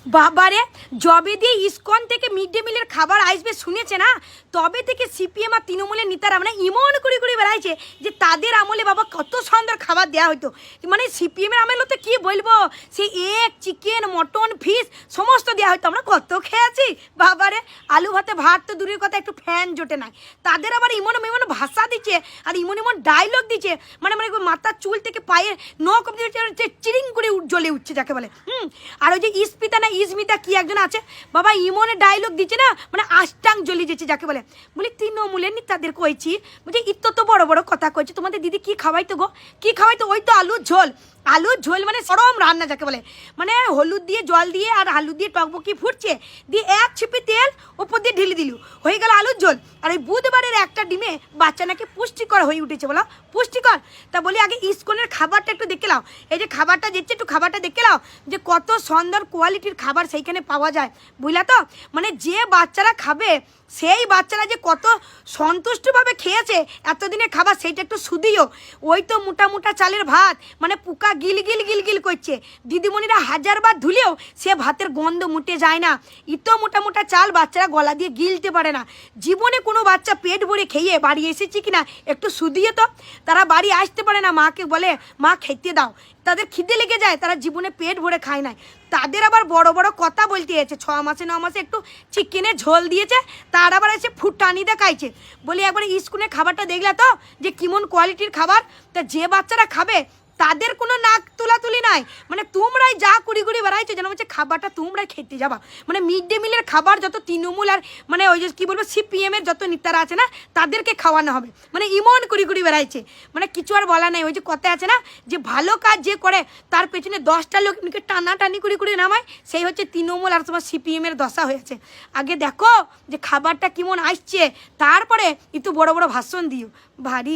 বাবারে, যবে দিয়ে ইসকন থেকে মিড ডে মিলের খাবার আসবে শুনেছে না, তবে থেকে সিপিএম আর তৃণমূলের নেতারা মানে ইমন করে করে বেড়াইছে যে তাদের আমলে বাবা কত সুন্দর খাবার দেওয়া হতো। মানে সিপিএমের আমলে তো কী বলবো, সেই এগ, চিকেন, মটন, ফিশ সমস্ত দেওয়া হতো। আমরা কত খেয়েছি বাবারে। আলু ভাতে ভাত তো দূরের কথা, একটু ফ্যান জোটে নাই। তাদের আবার ইমন ইমন ভাষা দিচ্ছে আর ইমন ইমন ডায়লগ দিচ্ছে, মানে মানে মাথার চুল থেকে পায়ের নখ অব্দি চিরিং করে জ্বলে উঠছে যাকে বলে। আর ওই যে ইস্পিতা না ইসমিতা কি একজন আছে বাবা, ইমনের ডায়লগ দিচ্ছে না, মানে আষ্টাং জ্বলি যেছে যাকে বলে। বলি তৃণমূলের নেতাদের কইছি, বলছি ইত্য তো বড় বড় কথা কইছি, তোমাদের দিদি কি খাওয়াইতো গো, কি খাওয়াইতো? ওই তো আলুর ঝোল। আলুর ঝোল মানে সরম রান্না যাকে বলে, মানে হলুদ দিয়ে জল দিয়ে আর আলু দিয়ে টকবকি ফুটছে, দিয়ে এক ছিপি তেল ওপর দিয়ে ঢেলে দিলু, হয়ে গেল আলুর ঝোল। আর ওই বুধবারের একটা ডিমে বাচ্চা নাকি পুষ্টিকর হয়ে উঠেছে, বলো পুষ্টিকর। তা বলি আগে ইস্কনের খাবারটা একটু দেখে নাও, এই যে খাবারটা দিচ্ছে একটু খাবারটা দেখে নাও যে কত সুন্দর কোয়ালিটির খাবার সেইখানে পাওয়া যায়, বুঝলা তো? মানে যে বাচ্চারা খাবে সেই বাচ্চারা যে কত সন্তুষ্টভাবে খেয়েছে এতদিনের খাবার, সেইটা একটু শুধিও। ওই তো মোটা মোটা চালের ভাত, মানে পোকা গিল গিল গিল গিল করছে, দিদিমণিরা হাজারবার ধুলেও সে ভাতের গন্ধ মুটে যায় না। ইতো মোটা মোটা চাল বাচ্চারা গলা দিয়ে গিলতে পারে না। জীবনে কোনো বাচ্চা পেট ভরে খেয়ে বাড়ি এসেছে কিনা একটু শুধিয়ে তো। তারা বাড়ি আসতে পারে না, মাকে বলে মা খেতে দাও, তাদের খিদে লেগে যায়, তারা জীবনে পেট ভরে খায় না। তাদের আবার বড় বড় কথা বলতে এসেছে, 6 মাসে 9 মাসে একটু চিকেনের ঝোল দিয়েছে, তার আবার এসে ফুটানি দেখাইছে। বলি একবার স্কুলের খাবারটা দেখলে তো যে কেমন কোয়ালিটির খাবার। তা যে বাচ্চারা খাবে তাদের কোনো নাক তুলাতুলি নাই, মানে তোমরাই যা কুড়ি কুড়ি বেড়াইছো যেন হচ্ছে খাবারটা তোমরাই খেতে যাবা। মানে মিড ডে মিলের খাবার যত তৃণমূল আর মানে ওই যে কী বলবো সিপিএমের যত নেতারা আছে না তাদেরকে খাওয়ানো হবে, মানে ইমন কুড়ি কুড়ি বেড়াইছে। মানে কিছু আর বলা নেই, ওই যে কথা আছে না যে ভালো কাজ যে করে তার পেছনে 10টা লোক টানাটানি কুড়ি কুড়ি নামায়, সেই হচ্ছে তৃণমূল আর তোমার সিপিএমের দশা হয়েছে। আগে দেখো যে খাবারটা কেমন আসছে, তারপরে একটু বড় বড় ভাষণ দিও, ভারী